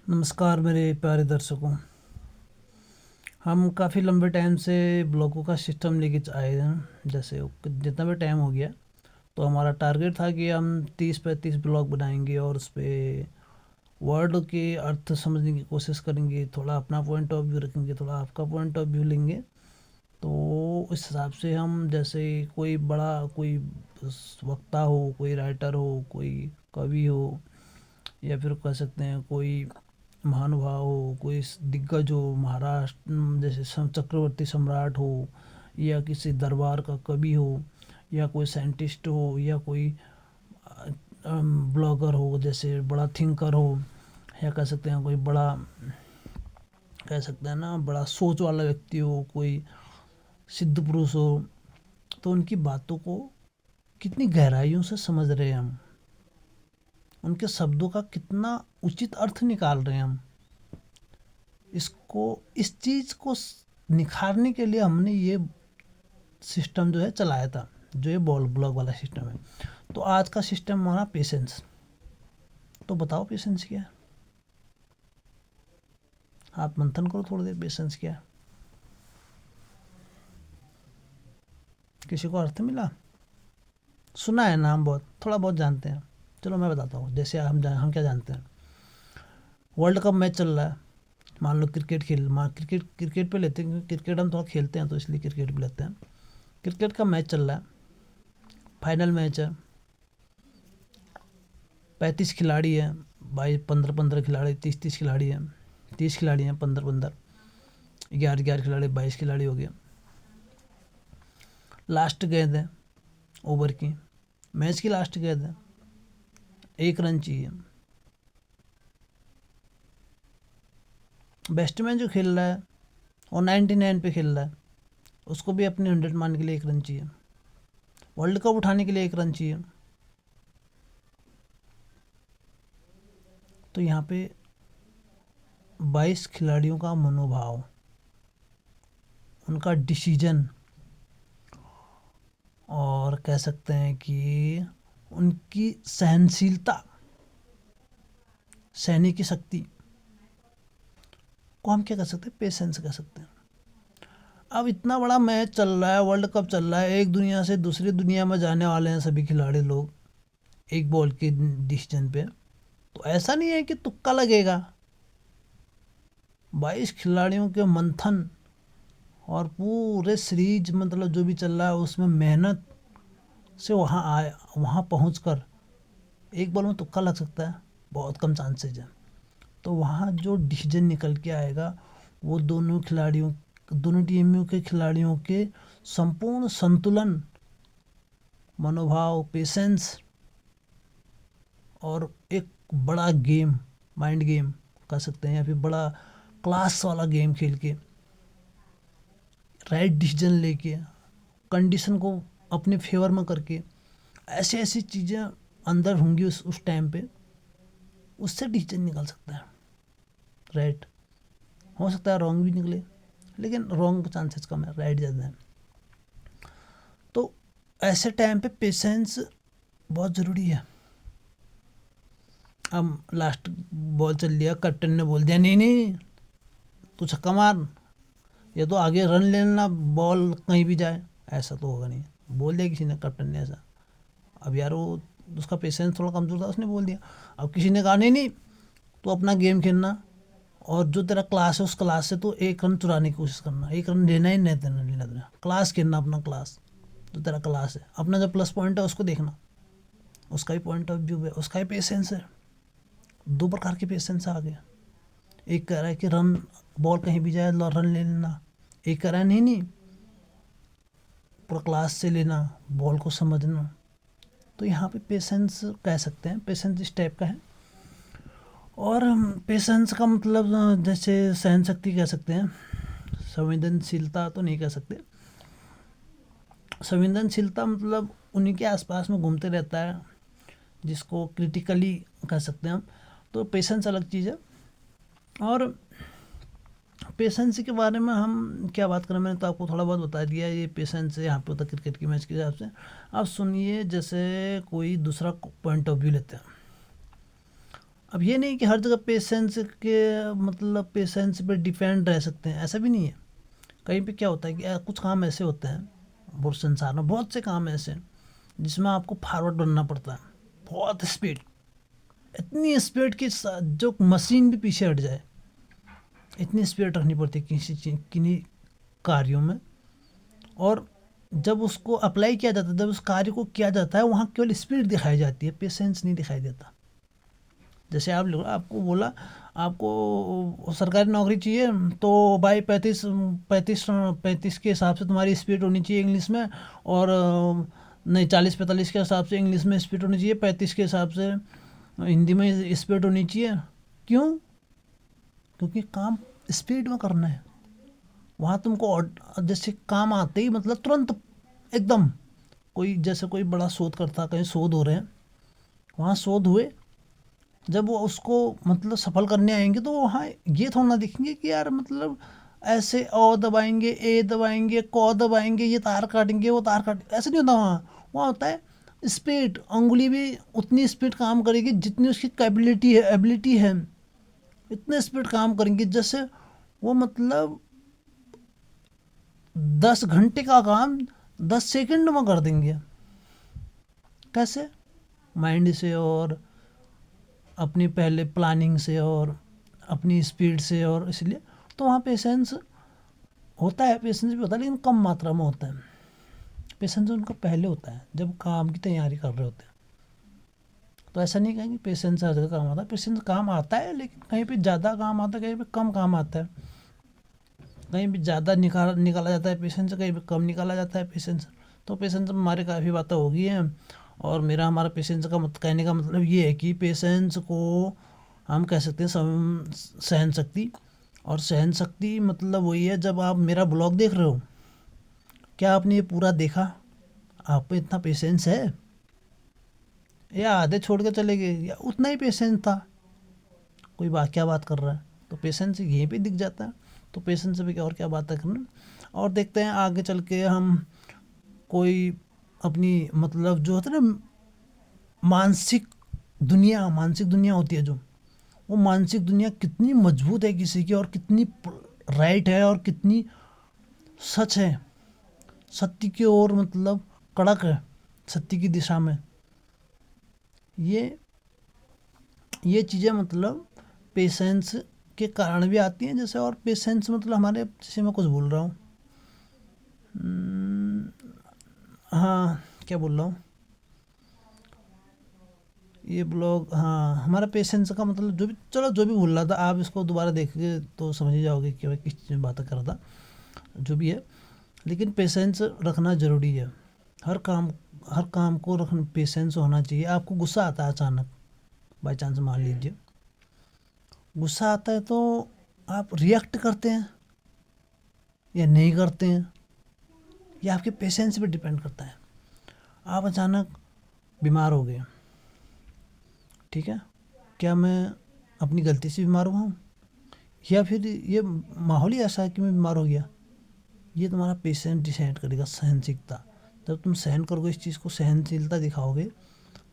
नमस्कार मेरे प्यारे दर्शकों। हम काफ़ी लंबे टाइम से ब्लॉगों का सिस्टम लेके आए हैं। जैसे जितना भी टाइम हो गया, तो हमारा टारगेट था कि हम 30-35 ब्लॉग बनाएंगे और उस पर वर्ड के अर्थ समझने की कोशिश करेंगे, थोड़ा अपना पॉइंट ऑफ व्यू रखेंगे, थोड़ा आपका पॉइंट ऑफ व्यू लेंगे। तो इस हिसाब से हम, जैसे कोई वक्ता हो, कोई राइटर हो, कोई कवि हो, या फिर कह सकते हैं कोई महानुभाव हो, कोई दिग्गज हो, महाराष्ट्र जैसे चक्रवर्ती सम्राट हो, या किसी दरबार का कवि हो, या कोई साइंटिस्ट हो, या कोई ब्लॉगर हो, जैसे बड़ा थिंकर हो, या कह सकते हैं कोई बड़ा, कह सकते हैं ना, बड़ा सोच वाला व्यक्ति हो, कोई सिद्ध पुरुष हो, तो उनकी बातों को कितनी गहराइयों से समझ रहे हैं हम, उनके शब्दों का कितना उचित अर्थ निकाल रहे हैं हम। इस चीज़ को निखारने के लिए हमने ये सिस्टम जो है चलाया था, जो ये बॉल ब्लॉग वाला सिस्टम है। तो आज का सिस्टम हमारा पेशेंस। तो बताओ पेशेंस क्या है? आप मंथन करो थोड़ी देर, पेशेंस क्या है? किसी को अर्थ मिला? सुना है नाम, बहुत थोड़ा बहुत जानते हैं। चलो मैं बताता हूँ। जैसे हम क्या जानते हैं, वर्ल्ड कप मैच चल रहा है, मान लो क्रिकेट पे लेते हैं, क्योंकि क्रिकेट हम थोड़ा खेलते हैं तो इसलिए क्रिकेट पे लेते हैं। क्रिकेट का मैच चल रहा है, फाइनल मैच है, 35 खिलाड़ी हैं, 22-15 खिलाड़ी, 30 खिलाड़ी हैं, 30 खिलाड़ी हैं, 15, 11 खिलाड़ी, 22 खिलाड़ी हो गए। लास्ट गेंद है ओवर की, मैच की लास्ट गेंद है, 1 रन चाहिए। बैट्समैन जो खेल रहा है और 99 पे खेल रहा है, उसको भी अपने 100 मारने के लिए 1 रन चाहिए, वर्ल्ड कप उठाने के लिए 1 रन चाहिए। तो यहाँ पे 22 खिलाड़ियों का मनोभाव, उनका डिसीजन, और कह सकते हैं कि उनकी सहनशीलता, सहने की शक्ति को हम क्या कह सकते हैं? पेशेंस कह सकते हैं। अब इतना बड़ा मैच चल रहा है, वर्ल्ड कप चल रहा है, एक दुनिया से दूसरी दुनिया में जाने वाले हैं सभी खिलाड़ी लोग एक बॉल के डिसीजन पे। तो ऐसा नहीं है कि तुक्का लगेगा। 22 खिलाड़ियों के मंथन और पूरे सीरीज, मतलब जो भी चल रहा है उसमें मेहनत से वहाँ पहुँच कर एक बॉल में तुक्का लग सकता है, बहुत कम चांसेज है। तो वहाँ जो डिसीजन निकल के आएगा, वो दोनों टीमों के खिलाड़ियों के संपूर्ण संतुलन, मनोभाव, पेशेंस, और एक बड़ा गेम, माइंड गेम कह सकते हैं, या फिर बड़ा क्लास वाला गेम खेल के, राइट डिसीजन लेके, कंडीशन को अपने फेवर में करके, ऐसी ऐसी चीज़ें अंदर होंगी उस टाइम पे, उससे डिसीजन निकल सकता है। राइट हो सकता है रॉन्ग भी निकले, लेकिन रॉन्ग के चांसेस कम है, राइट ज़्यादा है। तो ऐसे टाइम पे पेशेंस बहुत ज़रूरी है। अब लास्ट बॉल चल लिया, कैप्टन ने बोल दिया नहीं नहीं तू छक्का मार, ये तो आगे रन लेना, बॉल कहीं भी जाए, ऐसा तो होगा नहीं। बोल दिया किसी ने, कैप्टन ने ऐसा। अब यार वो उसका पेशेंस थोड़ा कमज़ोर था, उसने बोल दिया। अब किसी ने कहा नहीं नहीं तो अपना गेम खेलना, और जो तेरा क्लास है उस क्लास से तो 1 रन चुराने की कोशिश करना, 1 रन लेना ही नहीं देना, लेना देना, क्लास खेलना, अपना क्लास जो तेरा क्लास है, अपना जो प्लस पॉइंट है उसको देखना, उसका ही पॉइंट ऑफ व्यू है, उसका ही पेशेंस है। 2 प्रकार के पेशेंस आ गए। एक कह रहा है कि रन, बॉल कहीं भी जाए रन ले लेना, एक कह रहा है नहीं नहीं पूरा क्लास से लेना, बॉल को समझना। तो यहाँ पे पेशेंस कह सकते हैं, पेशेंस इस टाइप का है। और पेशेंस का मतलब जैसे सहन शक्ति कह सकते हैं, संवेदनशीलता तो नहीं कह सकते। संवेदनशीलता मतलब उन्हीं के आसपास में घूमते रहता है, जिसको क्रिटिकली कह सकते हैं हम। तो पेशेंस अलग चीज़ है। और पेशेंस के बारे में हम क्या बात करें, मैंने तो आपको थोड़ा बहुत बता दिया। ये पेशेंस यहाँ पे होता है क्रिकेट की मैच के हिसाब से। अब सुनिए, जैसे कोई दूसरा पॉइंट ऑफ व्यू लेते हैं, अब ये नहीं कि हर जगह पेशेंस के मतलब पेशेंस पे डिपेंड रह सकते हैं, ऐसा भी नहीं है। कहीं पे क्या होता है कि कुछ काम ऐसे होते हैं, और संसार में बहुत से काम ऐसे हैं जिसमें आपको फॉरवर्ड बनना पड़ता है, बहुत स्पीड, इतनी स्पीड कि जो मशीन भी पीछे हट जाए, इतनी स्पीड रखनी पड़ती है किसी चीज किन्हीं कार्यों में। और जब उसको अप्लाई किया जाता है, जब उस कार्य को किया जाता है, वहाँ केवल स्पीड दिखाई जाती है, पेशेंस नहीं दिखाई देता। जैसे आपको बोला आपको सरकारी नौकरी चाहिए, तो भाई 35 के हिसाब से तुम्हारी स्पीड होनी चाहिए इंग्लिश में, और नहीं 40-45 के हिसाब से इंग्लिश में स्पीड होनी चाहिए, 35 के हिसाब से हिंदी में स्पीड होनी चाहिए। क्यों? क्योंकि काम स्पीड में करना है। वहाँ तुमको जैसे काम आते ही मतलब तुरंत एकदम, कोई जैसे कोई बड़ा शोध करता, कहीं शोध हो रहे हैं, वहाँ शोध हुए, जब वो उसको मतलब सफल करने आएंगे तो वहाँ ये थोड़ा ना दिखेंगे कि यार मतलब ऐसे दबाएंगे, ए दबाएंगे, दबाएंगे, ये तार काटेंगे, वो तार काट, ऐसे नहीं होता। वहाँ वहाँ होता है स्पीड, अंगुली भी उतनी स्पीड काम करेगी जितनी उसकी कैपेबिलिटी है, एबिलिटी है, इतने स्पीड काम करेंगे जैसे वो मतलब 10 घंटे का काम 10 सेकंड में कर देंगे। कैसे? माइंड से, और अपनी पहले प्लानिंग से, और अपनी स्पीड से, और इसलिए तो वहाँ पेशेंस होता है, पेशेंस भी होता है, लेकिन कम मात्रा में होता है। पेशेंस उनका पहले होता है जब काम की तैयारी कर रहे होते हैं। तो ऐसा नहीं कहेंगे पेशेंस हर जगह काम आता है, पेशेंस काम आता है, लेकिन कहीं पे ज़्यादा काम आता है, कहीं पे कम काम आता है, कहीं भी ज़्यादा निकाला जाता है पेशेंस, कहीं पे कम निकाला जाता है पेशेंस। तो पेशेंस में हमारे काफ़ी बातें हो गई हैं, और हमारा पेशेंस का कहने का मतलब ये है कि पेशेंस को हम कह सकते हैं सहन शक्ति। और सहन शक्ति मतलब वही है, जब आप मेरा ब्लॉग देख रहे हो, क्या आपने ये पूरा देखा? आप में इतना पेशेंस है, या आधे छोड़ के चले गए, या उतना ही पेशेंस था, कोई क्या बात कर रहा है? तो पेशेंस यहीं पे दिख जाता है। तो पेशेंस पे क्या और क्या बात है करना। और देखते हैं आगे चल के हम कोई अपनी मतलब जो होता है ना मानसिक दुनिया होती है जो, वो मानसिक दुनिया कितनी मजबूत है किसी की, और कितनी राइट है, और कितनी सच है, सत्य की ओर मतलब कड़क है, सत्य की दिशा में। ये ये चीज़ें मतलब पेशेंस के कारण भी आती हैं। जैसे और पेशेंस मतलब हमारे, जैसे मैं कुछ बोल रहा हूँ, हाँ क्या बोल रहा हूँ, ये ब्लॉग, हाँ हमारा पेशेंस का मतलब जो भी, चलो जो भी भूल रहा था, आप इसको दोबारा देखिए तो समझ ही जाओगे कि मैं किस चीज़ में बात कर रहा था, जो भी है। लेकिन पेशेंस रखना ज़रूरी है, हर काम हर काम को रखना पेशेंस होना चाहिए। आपको गुस्सा आता है अचानक, बाई चांस मान लीजिए गुस्सा आता है, तो आप रिएक्ट करते हैं या नहीं करते हैं, ये आपके पेशेंस पे डिपेंड करता है। आप अचानक बीमार हो गए, ठीक है, क्या मैं अपनी गलती से बीमार हुआ हूँ, या फिर ये माहौल ही ऐसा है कि मैं बीमार हो गया? ये तुम्हारा पेशेंस डिसाइड करेगा, सहनशीलता। जब तुम सहन करोगे, इस चीज़ को सहनशीलता दिखाओगे,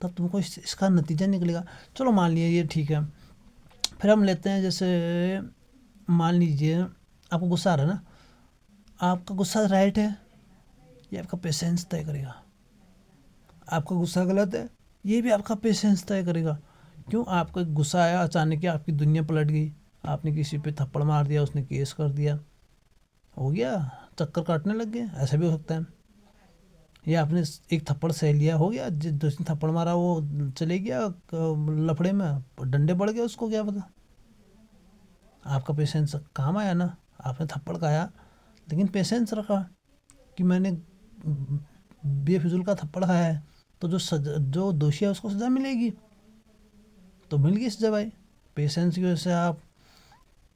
तब तुमको इसका नतीजा निकलेगा। चलो मान लिया ये ठीक है, फिर हम लेते हैं जैसे मान लीजिए आपको गुस्सा आ रहा है ना, आपका गुस्सा राइट है, ये आपका पेशेंस तय करेगा। आपका गुस्सा गलत है, ये भी आपका पेशेंस तय करेगा। क्यों? आपका गुस्सा आया अचानक ही, आपकी दुनिया पलट गई, आपने किसी पे थप्पड़ मार दिया, उसने केस कर दिया, हो गया, चक्कर काटने लग गए, ऐसा भी हो सकता है। या आपने एक थप्पड़ सह लिया, हो गया, जिसने थप्पड़ मारा वो चले गया लफड़े में, डंडे पड़ गए, उसको क्या पता। आपका पेशेंस काम आया ना, आपने थप्पड़ खाया, लेकिन पेशेंस रखा कि मैंने बेफिजूल का थप्पड़ खाया है, तो जो दोषी है उसको सज़ा मिलेगी, तो मिल गई सज़ा भाई। पेशेंस की वजह से आप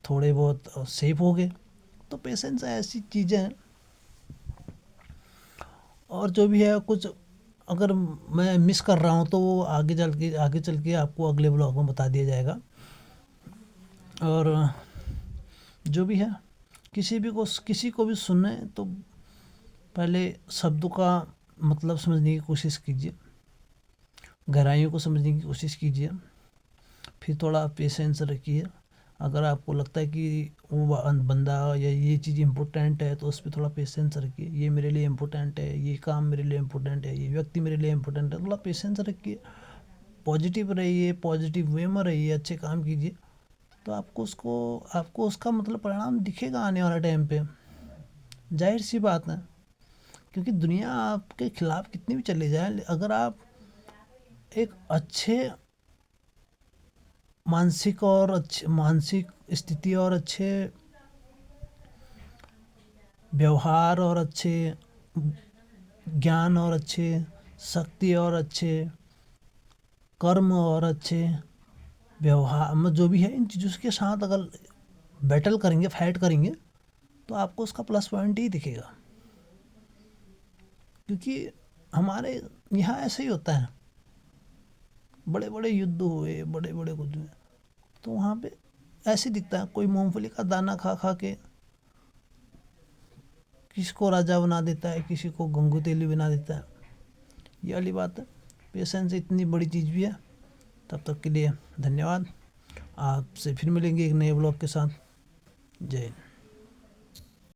थोड़े बहुत सेफ हो गए। तो पेशेंस ऐसी चीज़ें हैं। और जो भी है कुछ अगर मैं मिस कर रहा हूँ तो वो आगे चल के आपको अगले ब्लॉग में बता दिया जाएगा। और जो भी है, किसी को भी सुने तो पहले शब्दों का मतलब समझने की कोशिश कीजिए, गहराइयों को समझने की कोशिश कीजिए, फिर थोड़ा पेशेंस रखिए। अगर आपको लगता है कि वो बंदा या ये चीज़ इम्पोर्टेंट है तो उस पर थोड़ा पेशेंस रखिए। ये मेरे लिए इम्पोर्टेंट है, ये काम मेरे लिए इम्पोर्टेंट है, ये व्यक्ति मेरे लिए इम्पोर्टेंट है, थोड़ा पेशेंस रखिए। पॉजिटिव रहिए, पॉजिटिव वे में रहिए, अच्छे काम कीजिए, तो आपको उसका मतलब परिणाम दिखेगा आने वाले टाइम पे। जाहिर सी बात है, क्योंकि दुनिया आपके खिलाफ कितनी भी चली जाए, अगर आप एक अच्छे मानसिक स्थिति और अच्छे व्यवहार और अच्छे ज्ञान और अच्छे शक्ति और अच्छे कर्म और अच्छे व्यवहार में जो भी है, इन चीज़ों के साथ अगर बैटल करेंगे, फाइट करेंगे, तो आपको उसका प्लस पॉइंट ही दिखेगा। क्योंकि हमारे यहाँ ऐसे ही होता है, बड़े बड़े युद्ध हुए, बड़े बड़े कुछ हुए, तो वहाँ पे ऐसे दिखता है, कोई मूंगफली का दाना खा खा के किसी को राजा बना देता है, किसी को गंगू तेली बना देता है। ये वाली बात है। पेशेंस इतनी बड़ी चीज़ भी है। तब तक के लिए धन्यवाद। आपसे फिर मिलेंगे एक नए ब्लॉग के साथ। जय हिंद।